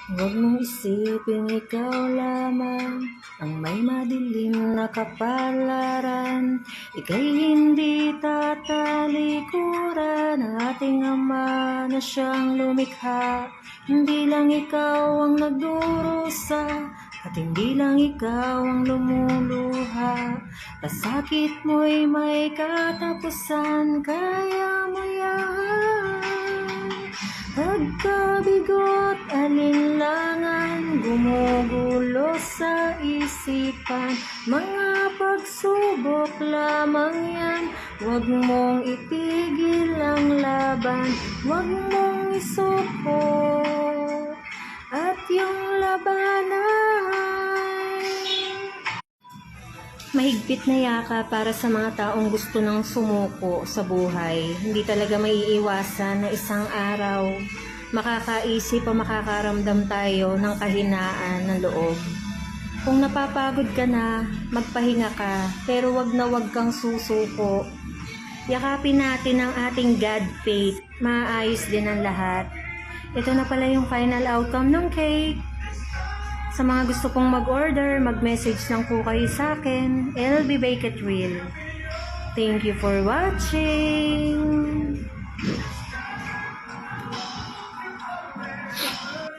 Huwag mong isipin ikaw lamang ang may madilim na kapalaran. Ika'y hindi tatalikuran, ating Ama na siyang lumikha. Hindi lang ikaw ang nagdurusa, at hindi lang ikaw ang lumuluha. Pasakit mo'y may katapusan, kaya mo yan. Pagkabigot, alinlangan, gumugulo sa isipan. Mga pagsubok lamang yan, huwag mong itigil ang laban. Huwag mong isuko at yung labanan. Mahigpit na yaka para sa mga taong gusto ng sumuko sa buhay. Hindi talaga maiiwasan na isang araw makakaisip o makakaramdam tayo ng kahinaan ng loob. Kung napapagod ka na, magpahinga ka, pero wag na wag kang susuko. Yakapin natin ang ating God faith. Maayos din ang lahat. Ito na pala yung final outcome ng cake. Sa mga gusto pong mag-order, mag-message lang po kayo sa akin. LB Bake It Real. Thank you for watching.